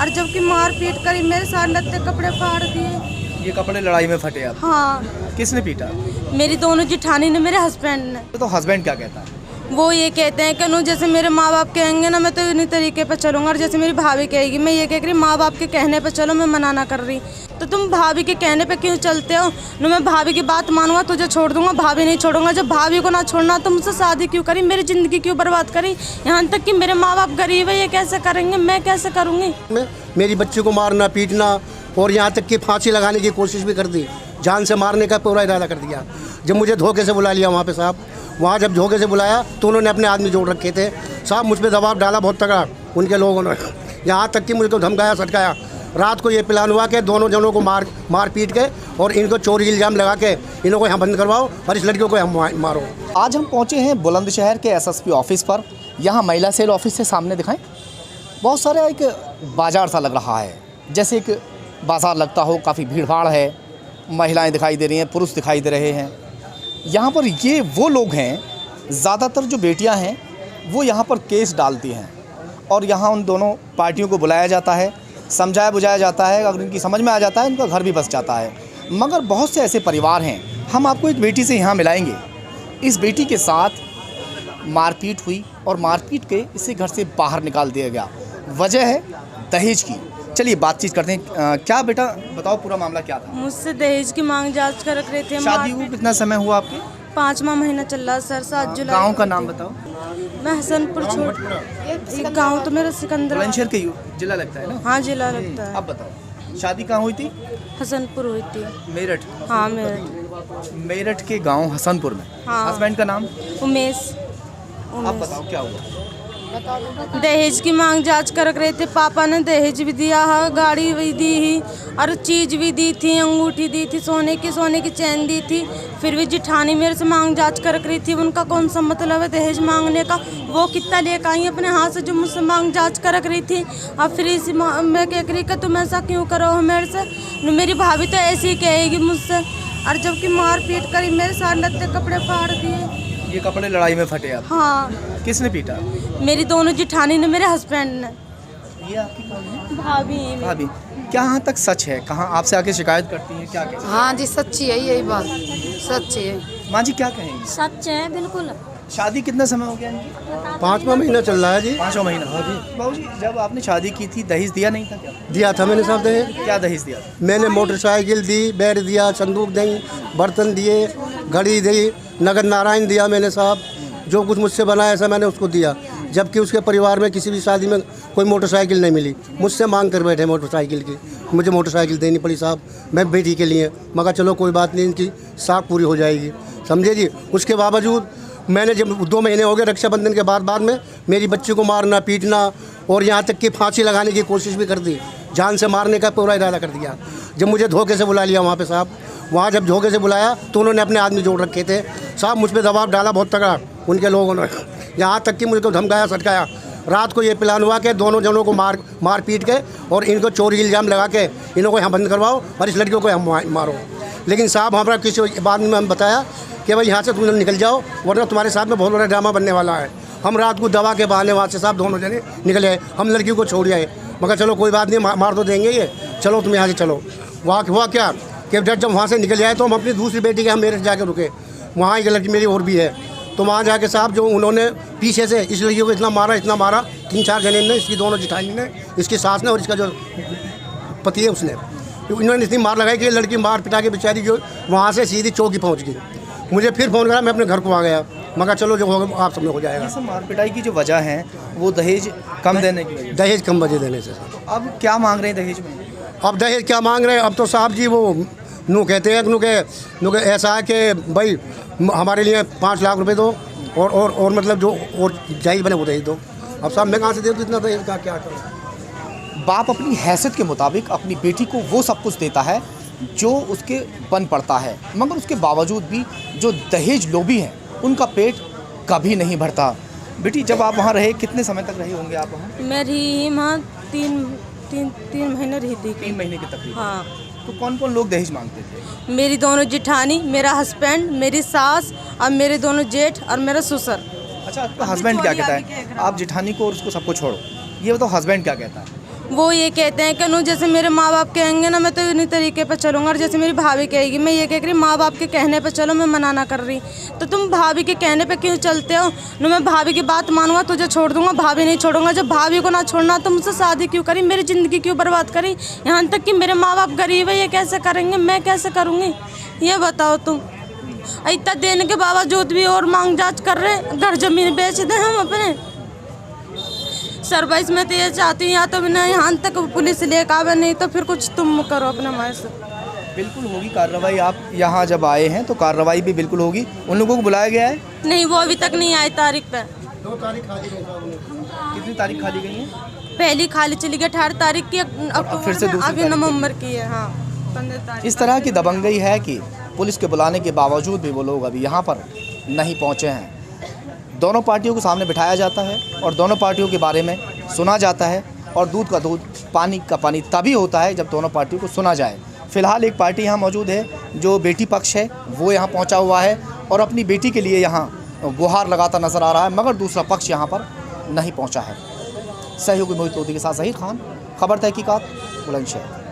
और जबकि मार पीट करी, मेरे साथ लत्ते कपड़े फाड़ दिए। ये कपड़े लड़ाई में फटे आप? हाँ। किसने पीटा? मेरी दोनों जिठानी ने, मेरे हस्बैंड ने। तो हस्बैंड क्या कहता है? वो ये कहते हैं कि जैसे मेरे माँ बाप कहेंगे ना, मैं तो इन्हीं तरीके पे चलूंगा। और जैसे मेरी भाभी कहेगी, मैं ये कह रही माँ बाप के कहने पे चलो, मैं मना ना कर रही। तो तुम भाभी के कहने पे क्यों चलते हो? न मैं भाभी की बात मानूंगा, तुझे छोड़ दूंगा, भाभी नहीं छोड़ूंगा। जब भाभी को ना छोड़ना तो मुझसे शादी क्यों करी, मेरी ज़िंदगी क्यों बर्बाद करी? यहाँ तक कि मेरे माँ बाप गरीब है, ये कैसे करेंगे, मैं कैसे करूँगी? मेरी बच्ची को मारना पीटना और यहाँ तक कि फांसी लगाने की कोशिश भी कर दी, जान से मारने का पूरा इरादा कर दिया। जब मुझे धोखे से बुला लिया वहाँ पे साहब, वहाँ जब धोखे से बुलाया तो उन्होंने अपने आदमी जोड़ रखे थे साहब, मुझ पर दबाव डाला बहुत तगड़ा उनके लोगों ने, यहाँ तक कि मुझको धमकाया सटकाया। रात को ये प्लान हुआ कि दोनों जनों को मार पीट के और इनको चोरी इल्ज़ाम लगा के इन्हों को यहाँ बंद करवाओ और इस लड़कियों को यहाँ मारो। आज हम पहुँचे हैं बुलंदशहर के एसएसपी ऑफिस पर। यहाँ महिला सेल ऑफिस से सामने दिखाएं, बहुत सारा एक बाज़ार सा लग रहा है, जैसे एक बाज़ार लगता हो। काफ़ी भीड़ भाड़ है, महिलाएं दिखाई दे रही हैं, पुरुष दिखाई दे रहे हैं। यहाँ पर ये वो लोग हैं, ज़्यादातर जो बेटियां हैं वो यहाँ पर केस डालती हैं और यहाँ उन दोनों पार्टियों को बुलाया जाता है, समझाया बुझाया जाता है। अगर इनकी समझ में आ जाता है, उनका घर भी बस जाता है। मगर बहुत से ऐसे परिवार हैं, हम आपको एक बेटी से यहाँ मिलाएंगे। इस बेटी के साथ मारपीट हुई और मारपीट के इसे घर से बाहर निकाल दिया गया। वजह है दहेज की। चलिए बातचीत करते हैं। क्या बेटा बताओ, पूरा मामला क्या था? मुझसे दहेज की मांग जांच कर रख रहे थे। शादी को कितना समय हुआ आपके? 5वां महीना चल रहा सर, 7 जुलाई। गाँव का नाम बताओ। मैं हसनपुर छोड़, गाँव तो मेरा सिकंदर। बुलंदशहर के जिला लगता है ना? हाँ, जिला लगता है। अब बताओ, शादी कहाँ हुई थी? हसनपुर हुई थी। मेरठ? हाँ, मेरठ के गांव हसनपुर में। हाँ। हस्बैंड का नाम? उमेश। आप बताओ क्या हुआ? दहेज की मांग जांच कर रहे थे। पापा ने दहेज भी दिया है, गाड़ी भी दी ही और चीज़ भी दी थी, अंगूठी दी थी, सोने की चैन दी थी। फिर भी जिठानी मेरे से मांग जांच कर रही थी। उनका कौन सा मतलब है दहेज मांगने का? वो कितना लेकर आई अपने हाथ से जो मुझसे मांग जांच कर रही थी। अब फिर इसी मैं कह रही कि तुम ऐसा क्यों करो हो मेरे से? मेरी भाभी तो ऐसे ही कहेगी मुझसे। और जबकि मार पीट करी, मेरे साथ लत्ते कपड़े फाड़ दिए। ये कपड़े लड़ाई में फटे आप? हाँ। किसने पीटा? मेरी दोनों जिठानी ने, मेरे हस्बैंड ने। ये आपकी कौन है? भाभी। भाभी। क्या यहाँ तक सच है? कहाँ आपसे आके शिकायत करती हैं? क्या कहती हैं? हाँ जी, सच्ची है, यही बात सच है। माँ जी क्या कहेंगी? सच है बिल्कुल। शादी कितना समय हो गया इनकी? 5वां महीना चल रहा है जी। 5वां महीना। हाँ जी। बाबू जी, जब आपने शादी की थी दहेज दिया नहीं था क्या? दिया था मैंने साहब दहेज। क्या दहेज दिया? मैंने मोटरसाइकिल दी, बेड दिया, संदूक दी, बर्तन दिए, घड़ी दी, नगद नारायण दिया मैंने साहब। जो कुछ मुझसे बना ऐसा मैंने उसको दिया। जबकि उसके परिवार में किसी भी शादी में कोई मोटरसाइकिल नहीं मिली। मुझसे मांग कर बैठे मोटरसाइकिल की, मुझे मोटरसाइकिल देनी पड़ी साहब, मैं बेटी के लिए। मगर चलो कोई बात नहीं, इनकी साख पूरी हो जाएगी, समझे जी। उसके बावजूद मैंने जब 2 महीने हो गए रक्षाबंधन के बाद में मेरी बच्ची को मारना पीटना और यहाँ तक कि फांसी लगाने की कोशिश भी कर दी, जान से मारने का पूरा इरादा कर दिया। जब मुझे धोखे से बुला लिया वहाँ पे साहब, वहाँ जब धोखे से बुलाया तो उन्होंने अपने आदमी जोड़ रखे थे साहब, मुझ पर दबाव डाला बहुत तगड़ा उनके लोगों ने, यहाँ तक कि मुझको धमकाया सटकाया। रात को ये प्लान हुआ कि दोनों जनों को मार पीट के और इनको चोरी इल्ज़ाम लगा के इन्हों को यहाँ बंद करवाओ और इस लड़कियों को यहाँ मारो। लेकिन साहब हमारा किसी बाद में हम बताया कि भाई यहाँ से तुम निकल जाओ, वरना तुम्हारे साथ में बहुत बड़ा ड्रामा बनने वाला है। हम रात को दवा के बहाने वहाँ से साहब दोनों जने निकले आए, हम लड़की को छोड़ आए। मगर चलो कोई बात नहीं, मार तो देंगे ये, चलो तुम यहाँ से चलो। वहाँ हुआ क्या कि जब वहाँ से निकल जाए तो हम अपनी दूसरी बेटी के हम मेरठ जाके रुके। वहाँ एक लड़की मेरी और भी है, तो वहाँ जाके साहब जो उन्होंने पीछे से इस लड़की को इतना मारा 3-4 जने ने, इसकी दोनों जिठानी ने, इसकी सास ने और इसका जो पति है उसने, इन्होंने इतनी मार लगाई कि लड़की मार पिटा के बेचारी जो वहाँ से सीधी चौकी पहुँच गई। मुझे फिर फ़ोन करा, मैं अपने घर को आ गया। मगर चलो जो होगा आप सब में हो जाएगा। सब मार पिटाई की जो वजह है वो दहेज कम देने की वजह। दहेज कम वजह देने से। अब क्या मांग रहे हैं दहेज में? अब दहेज क्या मांग रहे हैं? अब तो साहब जी वो नू कहते हैं नू के ऐसा है कि भाई हमारे लिए 5 लाख रुपए दो और मतलब जो और जायज़ बने वो दहेज दो। अब साहब मैं कहाँ से दे दूँ इतना दहेज का? क्या करूँ? बाप अपनी हैसियत के मुताबिक अपनी बेटी को वो सब कुछ देता है जो उसके बन पड़ता है, मगर उसके बावजूद भी जो दहेज लोभी हैं उनका पेट कभी नहीं भरता। बेटी जब आप वहाँ रहे कितने समय तक रहे होंगे आप वहाँ? मैं रही वहाँ 3 महीने रही थी। 3 महीने के तकरीबन। हाँ। तो कौन कौन लोग दहेज मांगते थे? मेरी दोनों जिठानी, मेरा हस्बैंड, मेरी सास और मेरे दोनों जेठ और मेरा ससुर। अच्छा, आपका हस्बैंड क्या कहता है? आप जिठानी को और उसको सबको छोड़ो, ये बताओ हस्बैंड क्या कहता है? वो ये कहते हैं कि जैसे मेरे माँ बाप कहेंगे ना मैं तो इन्हीं तरीके पे चलूँगा, और जैसे मेरी भाभी कहेगी मैं ये कह रही माँ बाप के कहने पे चलो, मैं मना ना कर रही। तो तुम भाभी के कहने पे क्यों चलते हो? न मैं भाभी की बात मानूंगा, तुझे छोड़ दूंगा, भाभी नहीं छोड़ूंगा। जब भाभी को ना छोड़ना तो मुझसे शादी क्यों करी, मेरी ज़िंदगी क्यों बर्बाद करी? यहाँ तक कि मेरे माँ बाप गरीब है, ये कैसे करेंगे, मैं कैसे करूँगी, ये बताओ तुम। इतना देने के बावजूद भी और मांग जांच कर रहे हैं, घर ज़मीन बेच दें हम अपने। सरवाइस में तो ये चाहती हूँ या तो बिना यहाँ तक पुलिस लेकर आवे, नहीं तो फिर कुछ तुम करो अपने माँ से। बिल्कुल होगी कार्रवाई। आप यहाँ जब आए हैं तो कार्रवाई भी बिल्कुल होगी। उन लोगों को बुलाया गया है? नहीं, वो अभी तक नहीं आए तारीख पे। 2 तारीख खाली गई साहब ने। कितनी तारीख खाली गई है? पहली खाली चली गई 18 तारीख की, अक्टूबर फिर से में, दूसरी अभी तारीख नवंबर की है। हाँ, 15 तारीख। इस तरह की दबंगई है कि पुलिस के बुलाने के बावजूद भी वो लोग अभी यहाँ पर नहीं पहुँचे हैं। दोनों पार्टियों को सामने बिठाया जाता है और दोनों पार्टियों के बारे में सुना जाता है, और दूध का दूध पानी का पानी तभी होता है जब दोनों पार्टियों को सुना जाए। फ़िलहाल एक पार्टी यहाँ मौजूद है जो बेटी पक्ष है, वो यहाँ पहुँचा हुआ है और अपनी बेटी के लिए यहाँ गुहार लगाता नज़र आ रहा है, मगर दूसरा पक्ष यहाँ पर नहीं पहुँचा है। सहयोगी मोहित लोधी के साथ ज़हीर खान, खबर तहकीकात, बुलंदशहर।